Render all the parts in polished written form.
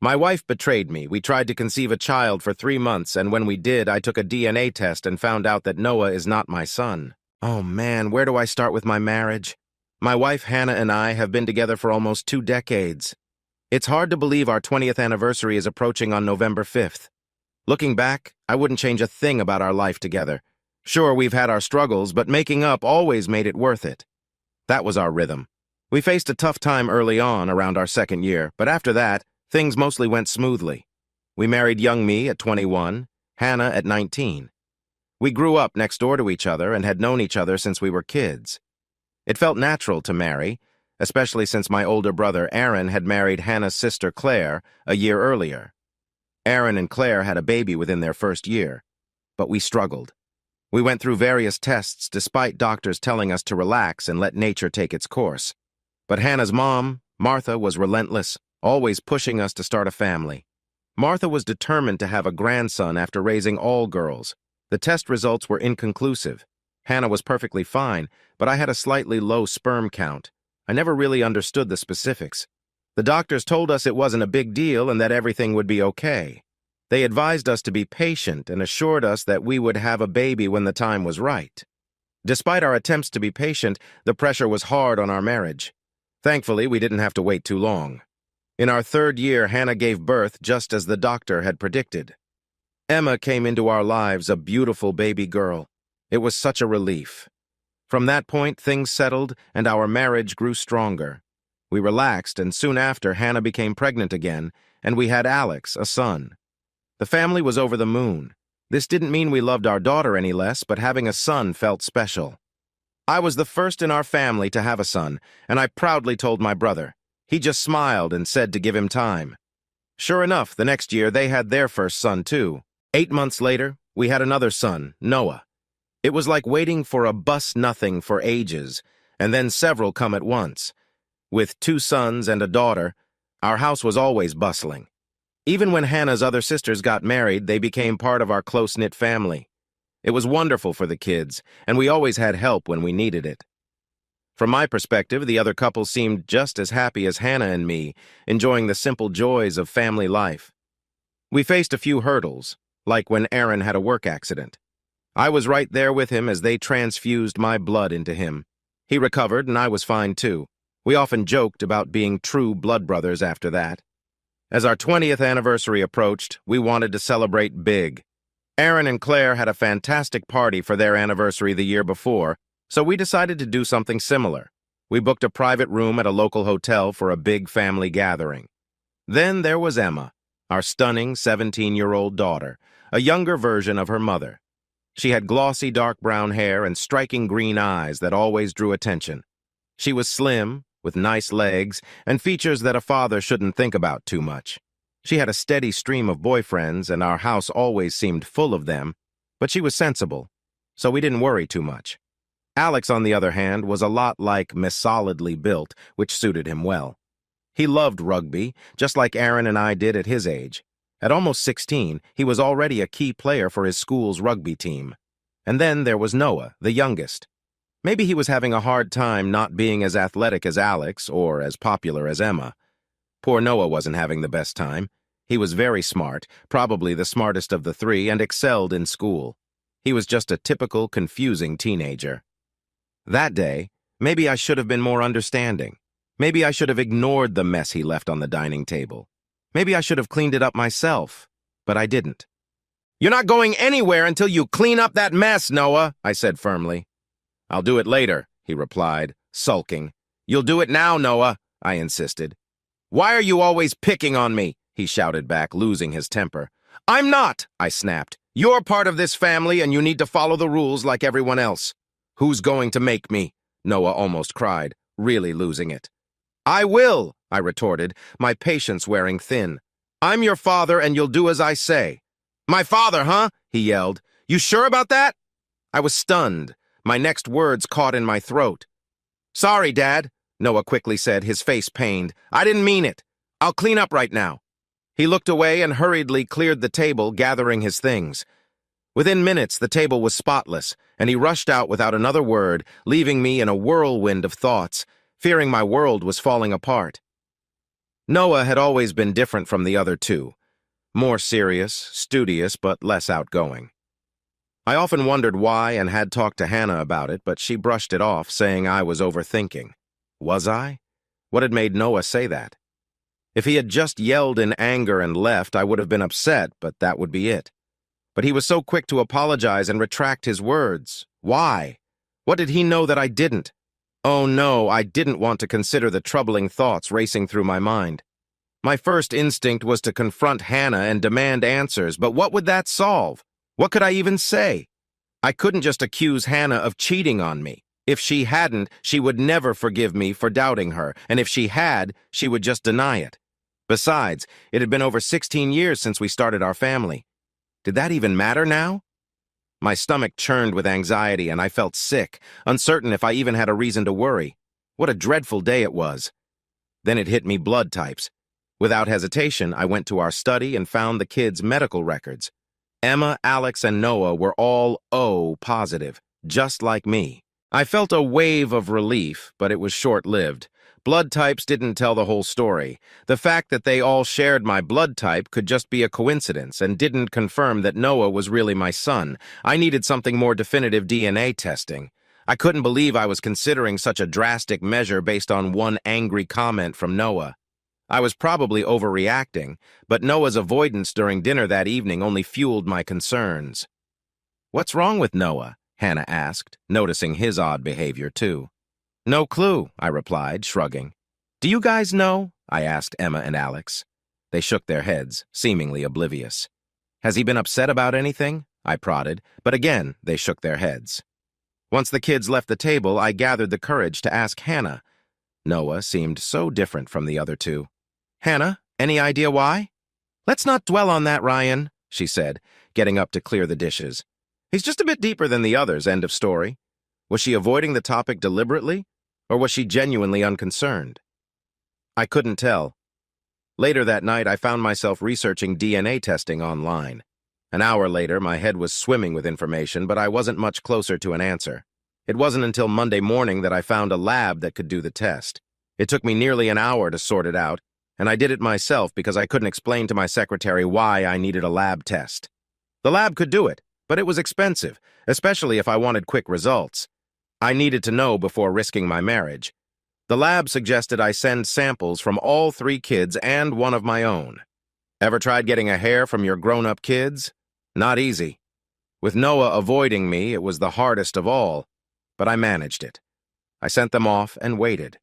My wife betrayed me. We tried to conceive a child for 3 months, and when we did, I took a DNA test and found out that Noah is not my son. Oh man, where do I start with my marriage? My wife Hannah and I have been together for almost 2 decades. It's hard to believe our 20th anniversary is approaching on November 5th. Looking back, I wouldn't change a thing about our life together. Sure, we've had our struggles, but making up always made it worth it. That was our rhythm. We faced a tough time early on, around our second year, but after that, things mostly went smoothly. We married young me at 21, Hannah at 19. We grew up next door to each other and had known each other since we were kids. It felt natural to marry, especially since my older brother Aaron had married Hannah's sister Claire a year earlier. Aaron and Claire had a baby within their first year, but we struggled. We went through various tests despite doctors telling us to relax and let nature take its course. But Hannah's mom, Martha, was relentless, always pushing us to start a family. Martha was determined to have a grandson after raising all girls. The test results were inconclusive. Hannah was perfectly fine, but I had a slightly low sperm count. I never really understood the specifics. The doctors told us it wasn't a big deal and that everything would be okay. They advised us to be patient and assured us that we would have a baby when the time was right. Despite our attempts to be patient, the pressure was hard on our marriage. Thankfully, we didn't have to wait too long. In our third year, Hannah gave birth just as the doctor had predicted. Emma came into our lives, a beautiful baby girl. It was such a relief. From that point, things settled and our marriage grew stronger. We relaxed, and soon after, Hannah became pregnant again, and we had Alex, a son. The family was over the moon. This didn't mean we loved our daughter any less, but having a son felt special. I was the first in our family to have a son, and I proudly told my brother. He just smiled and said to give him time. Sure enough, the next year they had their first son too. 8 months later, we had another son, Noah. It was like waiting for a bus-nothing for ages, and then several come at once. With 2 sons and a daughter, our house was always bustling. Even when Hannah's other sisters got married, they became part of our close-knit family. It was wonderful for the kids, and we always had help when we needed it. From my perspective, the other couple seemed just as happy as Hannah and me, enjoying the simple joys of family life. We faced a few hurdles, like when Aaron had a work accident. I was right there with him as they transfused my blood into him. He recovered, and I was fine too. We often joked about being true blood brothers after that. As our 20th anniversary approached, we wanted to celebrate big. Aaron and Claire had a fantastic party for their anniversary the year before, so we decided to do something similar. We booked a private room at a local hotel for a big family gathering. Then there was Emma, our stunning 17-year-old daughter, a younger version of her mother. She had glossy dark brown hair and striking green eyes that always drew attention. She was slim, with nice legs, and features that a father shouldn't think about too much. She had a steady stream of boyfriends, and our house always seemed full of them, but she was sensible, so we didn't worry too much. Alex, on the other hand, was a lot like me, solidly built, which suited him well. He loved rugby, just like Aaron and I did at his age. At almost 16, he was already a key player for his school's rugby team. And then there was Noah, the youngest. Maybe he was having a hard time not being as athletic as Alex or as popular as Emma. Poor Noah wasn't having the best time. He was very smart, probably the smartest of the 3, and excelled in school. He was just a typical, confusing teenager. That day, maybe I should have been more understanding. Maybe I should have ignored the mess he left on the dining table. Maybe I should have cleaned it up myself, but I didn't. "You're not going anywhere until you clean up that mess, Noah," I said firmly. "I'll do it later," he replied, sulking. "You'll do it now, Noah," I insisted. "Why are you always picking on me?" he shouted back, losing his temper. "I'm not," I snapped. "You're part of this family and you need to follow the rules like everyone else." "Who's going to make me?" Noah almost cried, really losing it. "I will," I retorted, my patience wearing thin. "I'm your father and you'll do as I say." "My father, huh?" he yelled. "You sure about that?" I was stunned. My next words caught in my throat. "Sorry, Dad," Noah quickly said, his face pained. "I didn't mean it. I'll clean up right now." He looked away and hurriedly cleared the table, gathering his things. Within minutes, the table was spotless, and he rushed out without another word, leaving me in a whirlwind of thoughts, fearing my world was falling apart. Noah had always been different from the other two, more serious, studious, but less outgoing. I often wondered why and had talked to Hannah about it, but she brushed it off, saying I was overthinking. Was I? What had made Noah say that? If he had just yelled in anger and left, I would have been upset, but that would be it. But he was so quick to apologize and retract his words. Why? What did he know that I didn't? Oh no, I didn't want to consider the troubling thoughts racing through my mind. My first instinct was to confront Hannah and demand answers, but what would that solve? What could I even say? I couldn't just accuse Hannah of cheating on me. If she hadn't, she would never forgive me for doubting her, and if she had, she would just deny it. Besides, it had been over 16 years since we started our family. Did that even matter now? My stomach churned with anxiety and I felt sick, uncertain if I even had a reason to worry. What a dreadful day it was. Then it hit me: blood types. Without hesitation, I went to our study and found the kids' medical records. Emma, Alex, and Noah were all O positive, just like me. I felt a wave of relief, but it was short-lived. Blood types didn't tell the whole story. The fact that they all shared my blood type could just be a coincidence and didn't confirm that Noah was really my son. I needed something more definitive: DNA testing. I couldn't believe I was considering such a drastic measure based on one angry comment from Noah. I was probably overreacting, but Noah's avoidance during dinner that evening only fueled my concerns. "What's wrong with Noah?" Hannah asked, noticing his odd behavior too. "No clue," I replied, shrugging. "Do you guys know?" I asked Emma and Alex. They shook their heads, seemingly oblivious. "Has he been upset about anything?" I prodded, but again they shook their heads. Once the kids left the table, I gathered the courage to ask Hannah. Noah seemed so different from the other two. "Hannah, any idea why?" "Let's not dwell on that, Ryan," she said, getting up to clear the dishes. "He's just a bit deeper than the others, end of story." Was she avoiding the topic deliberately, or was she genuinely unconcerned? I couldn't tell. Later that night, I found myself researching DNA testing online. An hour later, my head was swimming with information, but I wasn't much closer to an answer. It wasn't until Monday morning that I found a lab that could do the test. It took me nearly an hour to sort it out, and I did it myself because I couldn't explain to my secretary why I needed a lab test. The lab could do it, but it was expensive, especially if I wanted quick results. I needed to know before risking my marriage. The lab suggested I send samples from all 3 kids and one of my own. Ever tried getting a hair from your grown-up kids? Not easy. With Noah avoiding me, it was the hardest of all, but I managed it. I sent them off and waited.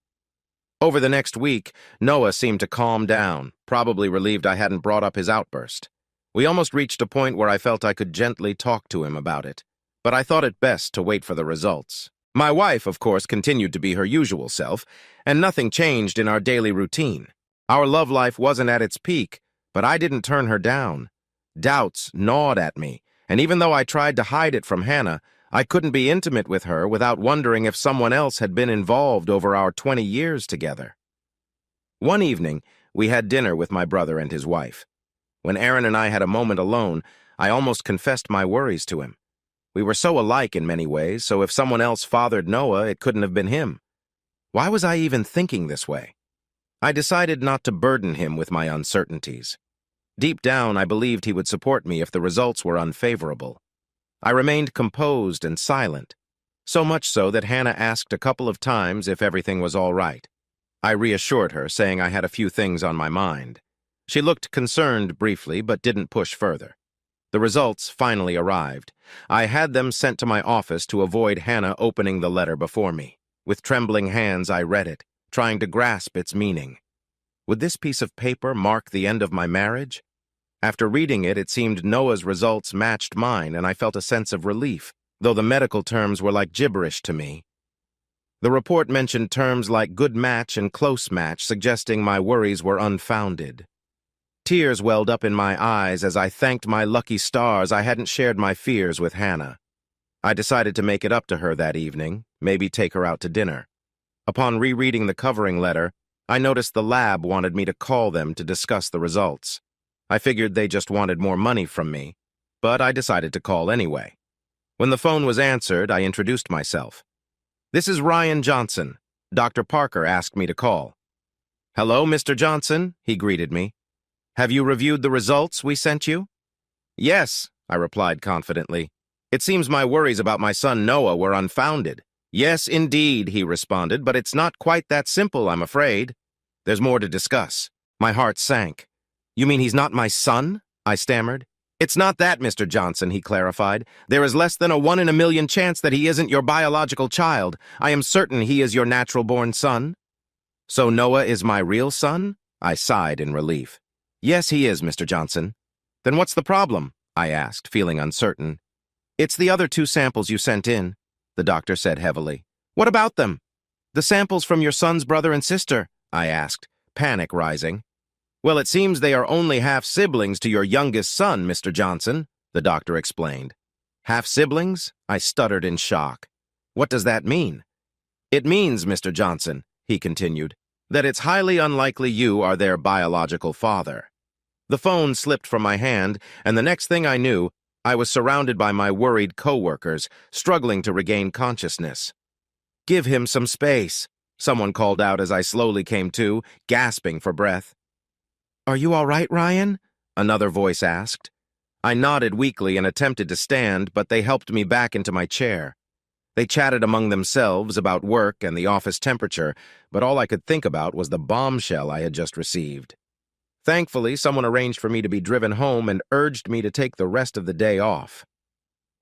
Over the next week, Noah seemed to calm down, probably relieved I hadn't brought up his outburst. We almost reached a point where I felt I could gently talk to him about it, but I thought it best to wait for the results. My wife, of course, continued to be her usual self, and nothing changed in our daily routine. Our love life wasn't at its peak, but I didn't turn her down. Doubts gnawed at me, and even though I tried to hide it from Hannah, I couldn't be intimate with her without wondering if someone else had been involved over our 20 years together. One evening, we had dinner with my brother and his wife. When Aaron and I had a moment alone, I almost confessed my worries to him. We were so alike in many ways, so if someone else fathered Noah, it couldn't have been him. Why was I even thinking this way? I decided not to burden him with my uncertainties. Deep down, I believed he would support me if the results were unfavorable. I remained composed and silent, so much so that Hannah asked a couple of times if everything was all right. I reassured her, saying I had a few things on my mind. She looked concerned briefly, but didn't push further. The results finally arrived. I had them sent to my office to avoid Hannah opening the letter before me. With trembling hands, I read it, trying to grasp its meaning. Would this piece of paper mark the end of my marriage? After reading it, it seemed Noah's results matched mine, and I felt a sense of relief, though the medical terms were like gibberish to me. The report mentioned terms like good match and close match, suggesting my worries were unfounded. Tears welled up in my eyes as I thanked my lucky stars I hadn't shared my fears with Hannah. I decided to make it up to her that evening, maybe take her out to dinner. Upon rereading the covering letter, I noticed the lab wanted me to call them to discuss the results. I figured they just wanted more money from me, but I decided to call anyway. When the phone was answered, I introduced myself. "This is Ryan Johnson. Dr. Parker asked me to call." "Hello, Mr. Johnson," he greeted me. "Have you reviewed the results we sent you?" "Yes," I replied confidently. "It seems my worries about my son Noah were unfounded." "Yes, indeed," he responded, "but it's not quite that simple, I'm afraid. There's more to discuss." My heart sank. "You mean he's not my son?" I stammered. "It's not that, Mr. Johnson," he clarified. "There is less than a 1 in a million chance that he isn't your biological child. I am certain he is your natural-born son." "So Noah is my real son?" I sighed in relief. "Yes, he is, Mr. Johnson." "Then what's the problem?" I asked, feeling uncertain. "It's the other 2 samples you sent in," the doctor said heavily. "What about them?" "The samples from your son's brother and sister," I asked, panic rising. "Well, it seems they are only half-siblings to your youngest son, Mr. Johnson," the doctor explained. "Half-siblings?" I stuttered in shock. "What does that mean?" "It means, Mr. Johnson," he continued, "that it's highly unlikely you are their biological father." The phone slipped from my hand, and the next thing I knew, I was surrounded by my worried co-workers, struggling to regain consciousness. "Give him some space," someone called out as I slowly came to, gasping for breath. "Are you all right, Ryan?" another voice asked. I nodded weakly and attempted to stand, but they helped me back into my chair. They chatted among themselves about work and the office temperature, but all I could think about was the bombshell I had just received. Thankfully, someone arranged for me to be driven home and urged me to take the rest of the day off.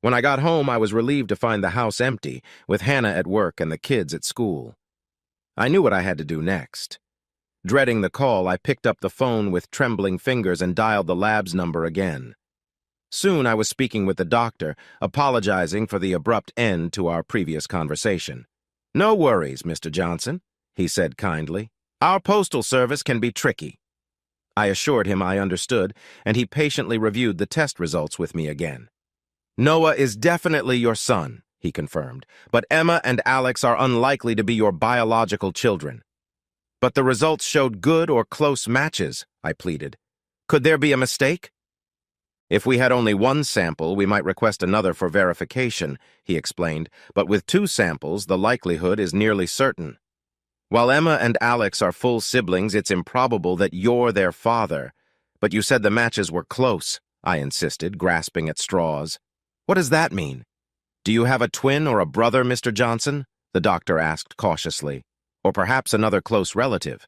When I got home, I was relieved to find the house empty, with Hannah at work and the kids at school. I knew what I had to do next. Dreading the call, I picked up the phone with trembling fingers and dialed the lab's number again. Soon I was speaking with the doctor, apologizing for the abrupt end to our previous conversation. "No worries, Mr. Johnson," he said kindly. "Our postal service can be tricky." I assured him I understood, and he patiently reviewed the test results with me again. "Noah is definitely your son," he confirmed, "but Emma and Alex are unlikely to be your biological children." "But the results showed good or close matches," I pleaded. "Could there be a mistake?" "If we had only 1 sample, we might request another for verification," he explained, "but with 2 samples, the likelihood is nearly certain. While Emma and Alex are full siblings, it's improbable that you're their father. But you said the matches were close," I insisted, grasping at straws. "What does that mean?" "Do you have a twin or a brother, Mr. Johnson?" the doctor asked cautiously. "Or perhaps another close relative?"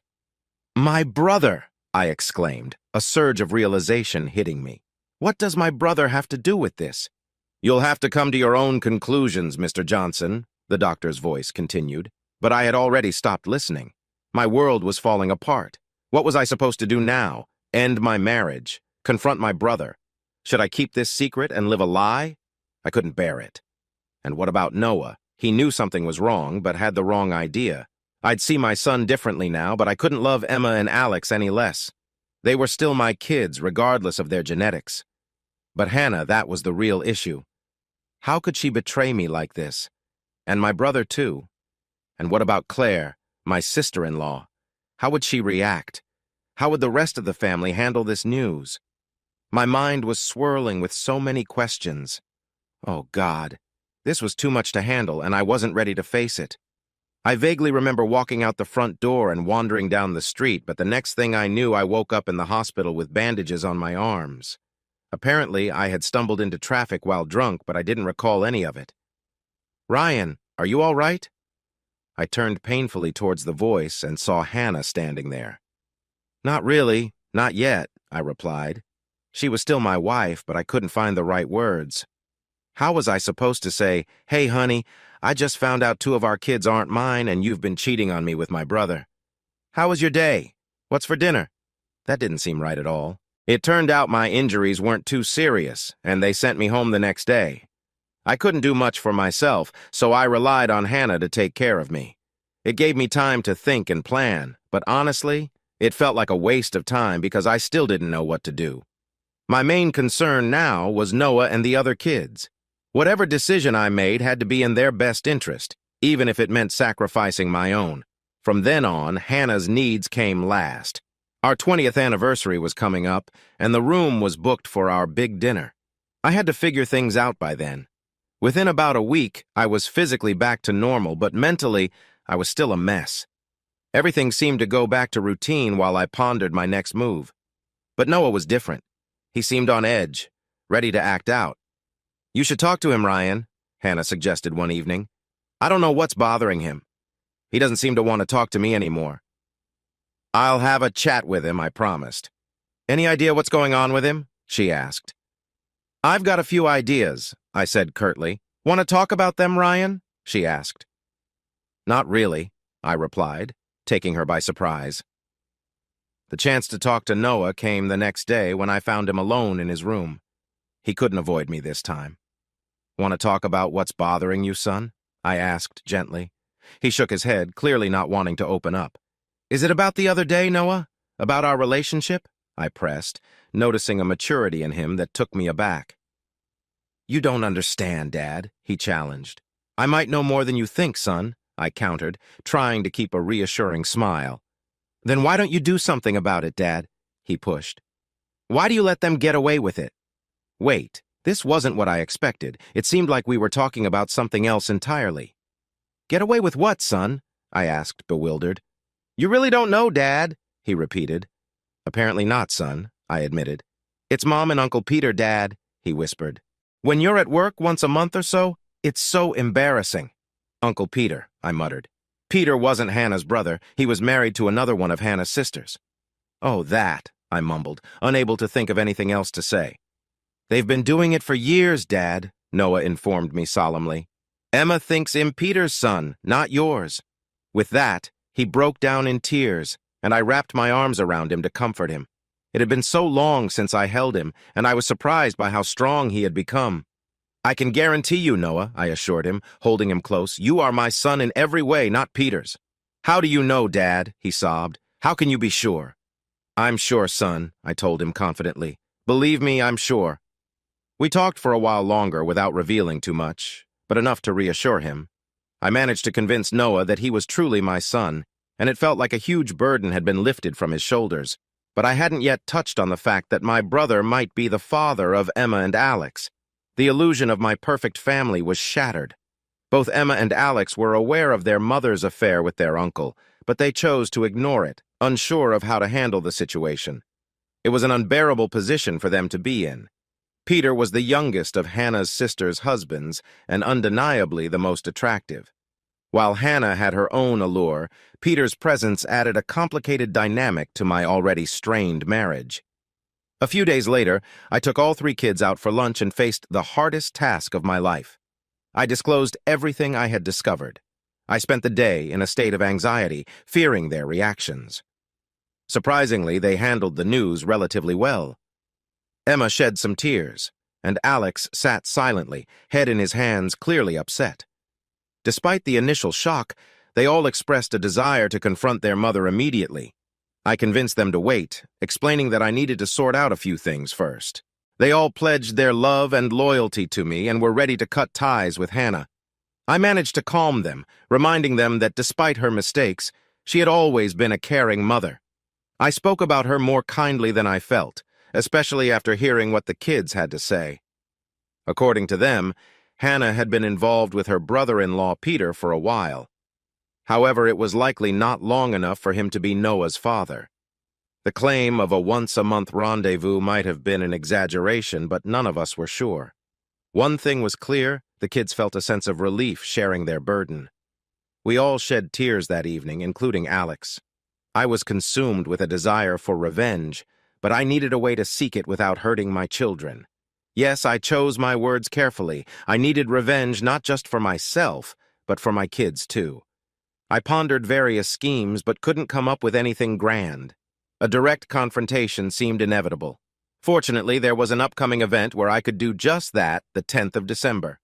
"My brother!" I exclaimed, a surge of realization hitting me. "What does my brother have to do with this?" "You'll have to come to your own conclusions, Mr. Johnson," the doctor's voice continued. But I had already stopped listening. My world was falling apart. What was I supposed to do now? End my marriage? Confront my brother? Should I keep this secret and live a lie? I couldn't bear it. And what about Noah? He knew something was wrong, but had the wrong idea. I'd see my son differently now, but I couldn't love Emma and Alex any less. They were still my kids, regardless of their genetics. But Hannah, that was the real issue. How could she betray me like this? And my brother, too. And what about Claire, my sister-in-law? How would she react? How would the rest of the family handle this news? My mind was swirling with so many questions. Oh, God. This was too much to handle, and I wasn't ready to face it. I vaguely remember walking out the front door and wandering down the street, but the next thing I knew, I woke up in the hospital with bandages on my arms. Apparently, I had stumbled into traffic while drunk, but I didn't recall any of it. "Ryan, are you all right?" I turned painfully towards the voice and saw Hannah standing there. "Not really, not yet," I replied. She was still my wife, but I couldn't find the right words. How was I supposed to say, "Hey, honey, I just found out 2 of our kids aren't mine and you've been cheating on me with my brother. How was your day? What's for dinner?" That didn't seem right at all. It turned out my injuries weren't too serious, and they sent me home the next day. I couldn't do much for myself, so I relied on Hannah to take care of me. It gave me time to think and plan, but honestly, it felt like a waste of time because I still didn't know what to do. My main concern now was Noah and the other kids. Whatever decision I made had to be in their best interest, even if it meant sacrificing my own. From then on, Hannah's needs came last. Our 20th anniversary was coming up, and the room was booked for our big dinner. I had to figure things out by then. Within about a week, I was physically back to normal, but mentally, I was still a mess. Everything seemed to go back to routine while I pondered my next move. But Noah was different. He seemed on edge, ready to act out. "You should talk to him, Ryan," Hannah suggested one evening. "I don't know what's bothering him. He doesn't seem to want to talk to me anymore." "I'll have a chat with him," I promised. "Any idea what's going on with him?" she asked. "I've got a few ideas," I said curtly. "Want to talk about them, Ryan?" she asked. "Not really," I replied, taking her by surprise. The chance to talk to Noah came the next day when I found him alone in his room. He couldn't avoid me this time. "Want to talk about what's bothering you, son?" I asked gently. He shook his head, clearly not wanting to open up. "Is it about the other day, Noah? About our relationship?" I pressed, noticing a maturity in him that took me aback. "You don't understand, Dad," he challenged. "I might know more than you think, son," I countered, trying to keep a reassuring smile. "Then why don't you do something about it, Dad?" he pushed. "Why do you let them get away with it?" Wait, this wasn't what I expected. It seemed like we were talking about something else entirely. "Get away with what, son?" I asked, bewildered. "You really don't know, Dad," he repeated. "Apparently not, son," I admitted. "It's Mom and Uncle Peter, Dad," he whispered. "When you're at work once a month or so, it's so embarrassing." "Uncle Peter," I muttered. "Peter wasn't Hannah's brother. He was married to another one of Hannah's sisters." "Oh, that," I mumbled, unable to think of anything else to say. "They've been doing it for years, Dad," Noah informed me solemnly. "Emma thinks I'm Peter's son, not yours." With that, he broke down in tears, and I wrapped my arms around him to comfort him. It had been so long since I held him, and I was surprised by how strong he had become. "I can guarantee you, Noah," I assured him, holding him close, "you are my son in every way, not Peter's." "How do you know, Dad?" he sobbed. "How can you be sure?" "I'm sure, son," I told him confidently. "Believe me, I'm sure." We talked for a while longer without revealing too much, but enough to reassure him. I managed to convince Noah that he was truly my son, and it felt like a huge burden had been lifted from his shoulders. But I hadn't yet touched on the fact that my brother might be the father of Emma and Alex. The illusion of my perfect family was shattered. Both Emma and Alex were aware of their mother's affair with their uncle, but they chose to ignore it, unsure of how to handle the situation. It was an unbearable position for them to be in. Peter was the youngest of Hannah's sister's husbands, and undeniably the most attractive. While Hannah had her own allure, Peter's presence added a complicated dynamic to my already strained marriage. A few days later, I took all 3 kids out for lunch and faced the hardest task of my life. I disclosed everything I had discovered. I spent the day in a state of anxiety, fearing their reactions. Surprisingly, they handled the news relatively well. Emma shed some tears, and Alex sat silently, head in his hands, clearly upset. Despite the initial shock, they all expressed a desire to confront their mother immediately. I convinced them to wait, explaining that I needed to sort out a few things first. They all pledged their love and loyalty to me and were ready to cut ties with Hannah. I managed to calm them, reminding them that despite her mistakes, she had always been a caring mother. I spoke about her more kindly than I felt, especially after hearing what the kids had to say. According to them, Hannah had been involved with her brother-in-law Peter for a while. However, it was likely not long enough for him to be Noah's father. The claim of a once-a-month rendezvous might have been an exaggeration, but none of us were sure. One thing was clear: the kids felt a sense of relief sharing their burden. We all shed tears that evening, including Alex. I was consumed with a desire for revenge, but I needed a way to seek it without hurting my children. Yes, I chose my words carefully. I needed revenge not just for myself, but for my kids too. I pondered various schemes, but couldn't come up with anything grand. A direct confrontation seemed inevitable. Fortunately, there was an upcoming event where I could do just that, the 10th of December.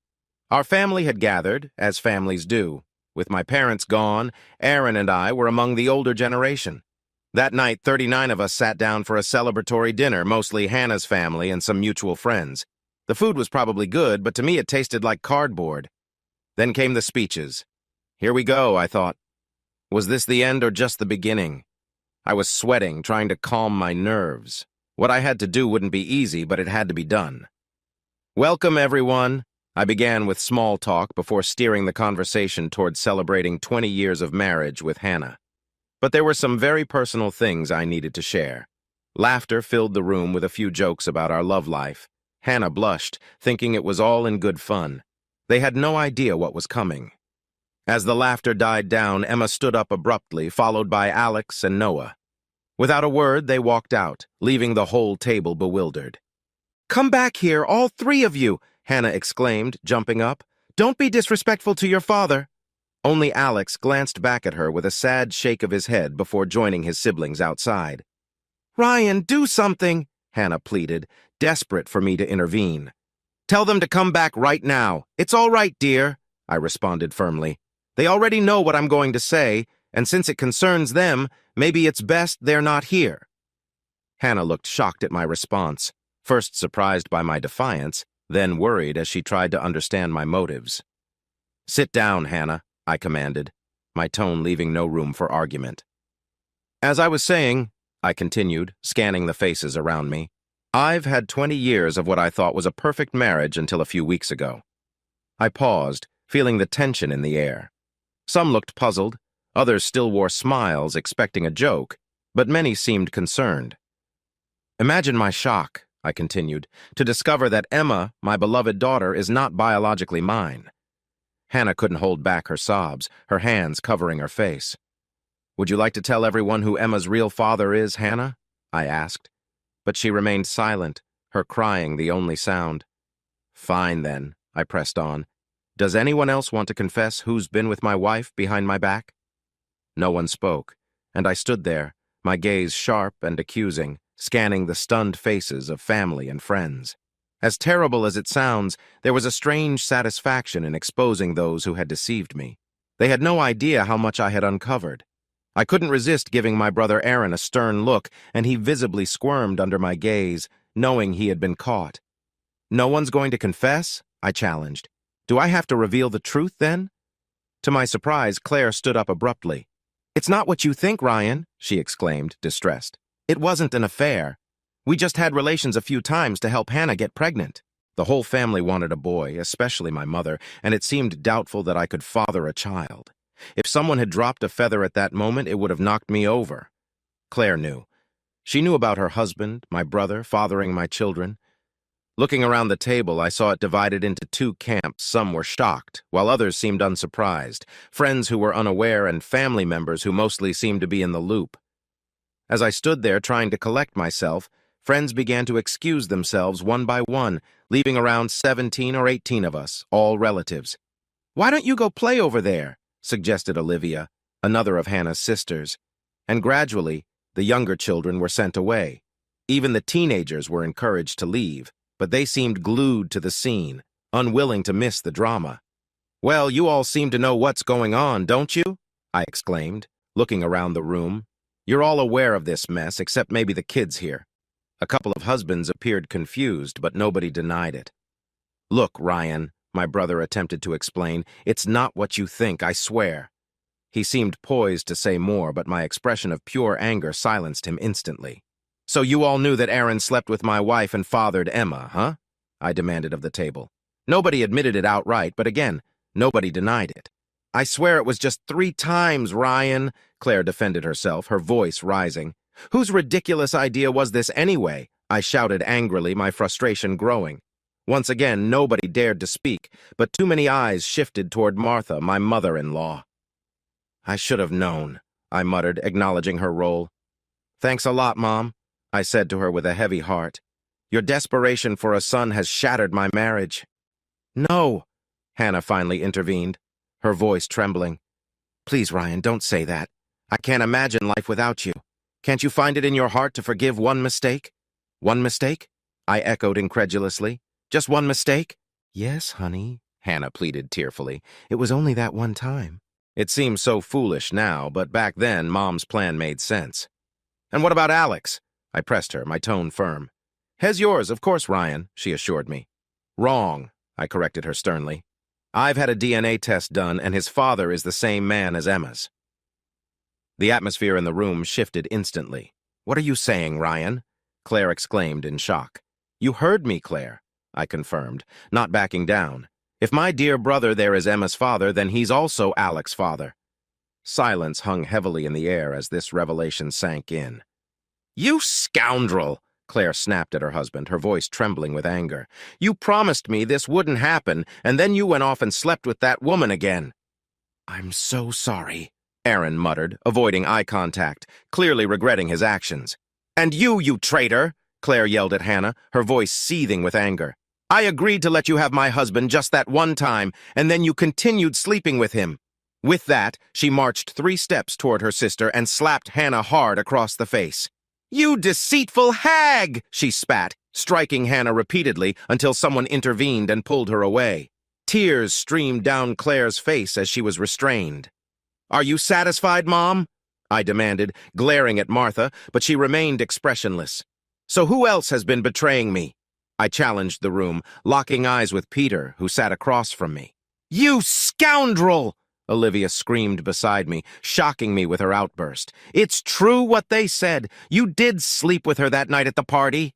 Our family had gathered, as families do. With my parents gone, Aaron and I were among the older generation. That night, 39 of us sat down for a celebratory dinner, mostly Hannah's family and some mutual friends. The food was probably good, but to me it tasted like cardboard. Then came the speeches. Here we go, I thought. Was this the end or just the beginning? I was sweating, trying to calm my nerves. What I had to do wouldn't be easy, but it had to be done. "Welcome, everyone," I began with small talk before steering the conversation towards celebrating 20 years of marriage with Hannah. But there were some very personal things I needed to share. Laughter filled the room with a few jokes about our love life. Hannah blushed, thinking it was all in good fun. They had no idea what was coming. As the laughter died down, Emma stood up abruptly, followed by Alex and Noah. Without a word, they walked out, leaving the whole table bewildered. "Come back here, all three of you!" Hannah exclaimed, jumping up. "Don't be disrespectful to your father." Only Alex glanced back at her with a sad shake of his head before joining his siblings outside. "Ryan, do something," Hannah pleaded, desperate for me to intervene. "Tell them to come back right now. It's all right, dear," I responded firmly. "They already know what I'm going to say, and since it concerns them, maybe it's best they're not here." Hannah looked shocked at my response, first surprised by my defiance, then worried as she tried to understand my motives. "Sit down, Hannah," I commanded, my tone leaving no room for argument. "As I was saying," I continued, scanning the faces around me, "I've had 20 years of what I thought was a perfect marriage until a few weeks ago." I paused, feeling the tension in the air. Some looked puzzled, others still wore smiles, expecting a joke, but many seemed concerned. "Imagine my shock," I continued, "to discover that Emma, my beloved daughter, is not biologically mine." Hannah couldn't hold back her sobs, her hands covering her face. "Would you like to tell everyone who Emma's real father is, Hannah?" I asked. But she remained silent, her crying the only sound. "Fine, then," I pressed on. "Does anyone else want to confess who's been with my wife behind my back?" No one spoke, and I stood there, my gaze sharp and accusing, scanning the stunned faces of family and friends. As terrible as it sounds, there was a strange satisfaction in exposing those who had deceived me. They had no idea how much I had uncovered. I couldn't resist giving my brother Aaron a stern look, and he visibly squirmed under my gaze, knowing he had been caught. "No one's going to confess?" I challenged. "Do I have to reveal the truth, then?" To my surprise, Claire stood up abruptly. "It's not what you think, Ryan," she exclaimed, distressed. "It wasn't an affair. We just had relations a few times to help Hannah get pregnant." The whole family wanted a boy, especially my mother, and it seemed doubtful that I could father a child. If someone had dropped a feather at that moment, it would have knocked me over. Claire knew. She knew about her husband, my brother, fathering my children. Looking around the table, I saw it divided into two camps. Some were shocked, while others seemed unsurprised, friends who were unaware and family members who mostly seemed to be in the loop. As I stood there trying to collect myself, friends began to excuse themselves one by one, leaving around 17 or 18 of us, all relatives. "Why don't you go play over there?" suggested Olivia, another of Hannah's sisters. And gradually, the younger children were sent away. Even the teenagers were encouraged to leave, but they seemed glued to the scene, unwilling to miss the drama. "Well, you all seem to know what's going on, don't you?" I exclaimed, looking around the room. "You're all aware of this mess, except maybe the kids here." A couple of husbands appeared confused, but nobody denied it. "Look, Ryan," my brother attempted to explain, "it's not what you think, I swear." He seemed poised to say more, but my expression of pure anger silenced him instantly. "So you all knew that Aaron slept with my wife and fathered Emma, huh?" I demanded of the table. Nobody admitted it outright, but again, nobody denied it. "I swear it was just 3 times, Ryan," Claire defended herself, her voice rising. "Whose ridiculous idea was this anyway?" I shouted angrily, my frustration growing. Once again, nobody dared to speak, but too many eyes shifted toward Martha, my mother-in-law. "I should have known," I muttered, acknowledging her role. "Thanks a lot, Mom," I said to her with a heavy heart. "Your desperation for a son has shattered my marriage." "No," Hannah finally intervened, her voice trembling. "Please, Ryan, don't say that. I can't imagine life without you. Can't you find it in your heart to forgive one mistake?" "One mistake?" I echoed incredulously. "Just one mistake?" "Yes, honey," Hannah pleaded tearfully. "It was only that one time." It seems so foolish now, but back then, Mom's plan made sense. "And what about Alex?" I pressed her, my tone firm. "He's yours, of course, Ryan," she assured me. "Wrong," I corrected her sternly. "I've had a DNA test done, and his father is the same man as Emma's." The atmosphere in the room shifted instantly. "What are you saying, Ryan?" Claire exclaimed in shock. "You heard me, Claire," I confirmed, not backing down. "If my dear brother there is Emma's father, then he's also Alex's father." Silence hung heavily in the air as this revelation sank in. "You scoundrel!" Claire snapped at her husband, her voice trembling with anger. "You promised me this wouldn't happen, and then you went off and slept with that woman again." "I'm so sorry," Aaron muttered, avoiding eye contact, clearly regretting his actions. "And you traitor!" Claire yelled at Hannah, her voice seething with anger. "I agreed to let you have my husband just that one time, and then you continued sleeping with him." With that, she marched 3 steps toward her sister and slapped Hannah hard across the face. "You deceitful hag!" she spat, striking Hannah repeatedly until someone intervened and pulled her away. Tears streamed down Claire's face as she was restrained. "Are you satisfied, Mom?" I demanded, glaring at Martha, but she remained expressionless. "So who else has been betraying me?" I challenged the room, locking eyes with Peter, who sat across from me. "You scoundrel!" Olivia screamed beside me, shocking me with her outburst. "It's true what they said. You did sleep with her that night at the party."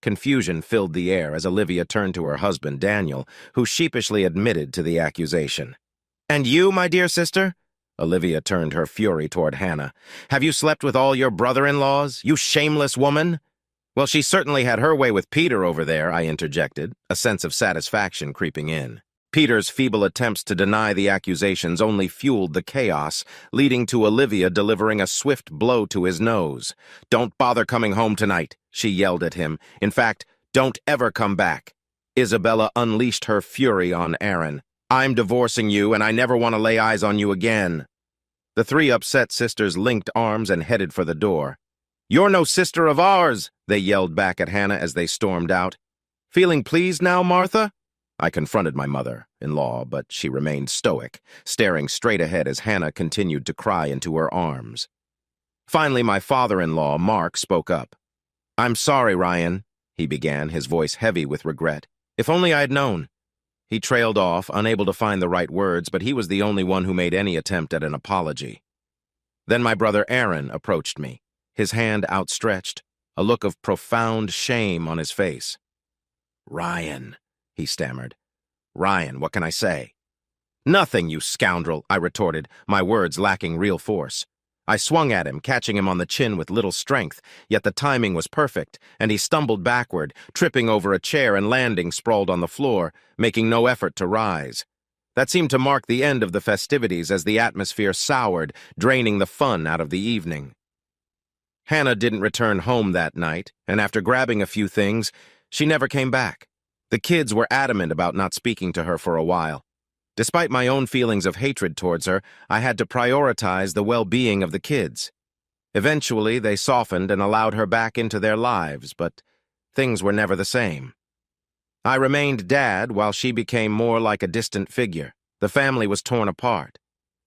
Confusion filled the air as Olivia turned to her husband, Daniel, who sheepishly admitted to the accusation. "And you, my dear sister?" Olivia turned her fury toward Hannah. "Have you slept with all your brother-in-laws, you shameless woman?" "Well, she certainly had her way with Peter over there," I interjected, a sense of satisfaction creeping in. Peter's feeble attempts to deny the accusations only fueled the chaos, leading to Olivia delivering a swift blow to his nose. "Don't bother coming home tonight," she yelled at him. "In fact, don't ever come back." Isabella unleashed her fury on Aaron. "I'm divorcing you, and I never want to lay eyes on you again." The 3 upset sisters linked arms and headed for the door. "You're no sister of ours," they yelled back at Hannah as they stormed out. "Feeling pleased now, Martha?" I confronted my mother-in-law, but she remained stoic, staring straight ahead as Hannah continued to cry into her arms. Finally, my father-in-law, Mark, spoke up. "I'm sorry, Ryan," he began, his voice heavy with regret. "If only I had known." He trailed off, unable to find the right words, but he was the only one who made any attempt at an apology. Then my brother Aaron approached me, his hand outstretched, a look of profound shame on his face. "Ryan," he stammered. "Ryan, what can I say?" "Nothing, you scoundrel," I retorted, my words lacking real force. I swung at him, catching him on the chin with little strength, yet the timing was perfect, and he stumbled backward, tripping over a chair and landing sprawled on the floor, making no effort to rise. That seemed to mark the end of the festivities as the atmosphere soured, draining the fun out of the evening. Hannah didn't return home that night, and after grabbing a few things, she never came back. The kids were adamant about not speaking to her for a while. Despite my own feelings of hatred towards her, I had to prioritize the well-being of the kids. Eventually, they softened and allowed her back into their lives, but things were never the same. I remained dad while she became more like a distant figure. The family was torn apart.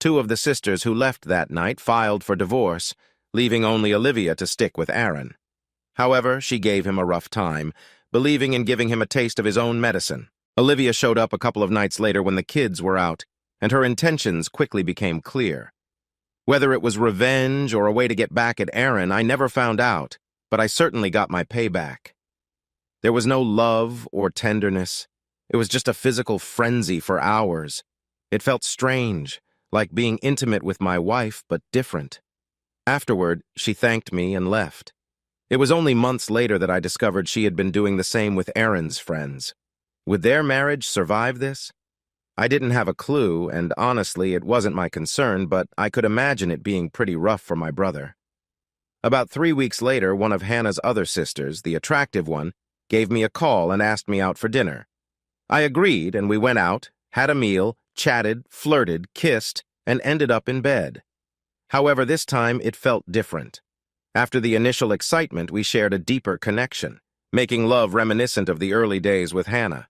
2 of the sisters who left that night filed for divorce, leaving only Olivia to stick with Aaron. However, she gave him a rough time, believing in giving him a taste of his own medicine. Olivia showed up a couple of nights later when the kids were out, and her intentions quickly became clear. Whether it was revenge or a way to get back at Aaron, I never found out, but I certainly got my payback. There was no love or tenderness. It was just a physical frenzy for hours. It felt strange, like being intimate with my wife, but different. Afterward, she thanked me and left. It was only months later that I discovered she had been doing the same with Aaron's friends. Would their marriage survive this? I didn't have a clue, and honestly, it wasn't my concern, but I could imagine it being pretty rough for my brother. About 3 weeks later, one of Hannah's other sisters, the attractive one, gave me a call and asked me out for dinner. I agreed, and we went out, had a meal, chatted, flirted, kissed, and ended up in bed. However, this time it felt different. After the initial excitement, we shared a deeper connection, making love reminiscent of the early days with Hannah.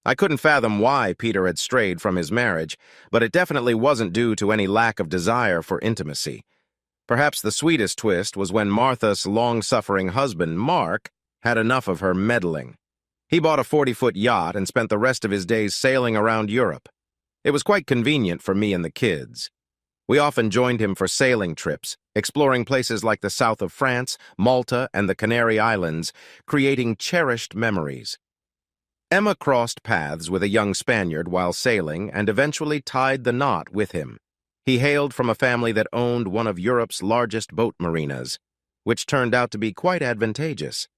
I couldn't fathom why Peter had strayed from his marriage, but it definitely wasn't due to any lack of desire for intimacy. Perhaps the sweetest twist was when Martha's long-suffering husband, Mark, had enough of her meddling. He bought a 40-foot yacht and spent the rest of his days sailing around Europe. It was quite convenient for me and the kids. We often joined him for sailing trips, exploring places like the south of France, Malta, and the Canary Islands, creating cherished memories. Emma crossed paths with a young Spaniard while sailing and eventually tied the knot with him. He hailed from a family that owned one of Europe's largest boat marinas, which turned out to be quite advantageous.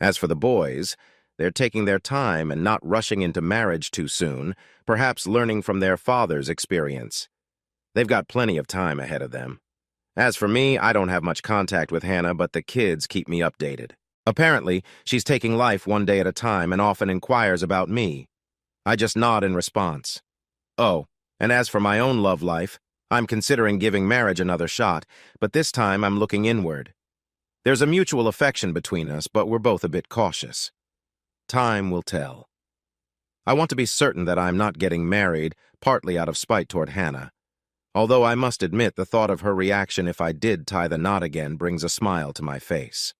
As for the boys, they're taking their time and not rushing into marriage too soon, perhaps learning from their father's experience. They've got plenty of time ahead of them. As for me, I don't have much contact with Hannah, but the kids keep me updated. Apparently, she's taking life one day at a time and often inquires about me. I just nod in response. Oh, and as for my own love life, I'm considering giving marriage another shot, but this time I'm looking inward. There's a mutual affection between us, but we're both a bit cautious. Time will tell. I want to be certain that I'm not getting married, partly out of spite toward Hannah. Although I must admit the thought of her reaction if I did tie the knot again brings a smile to my face.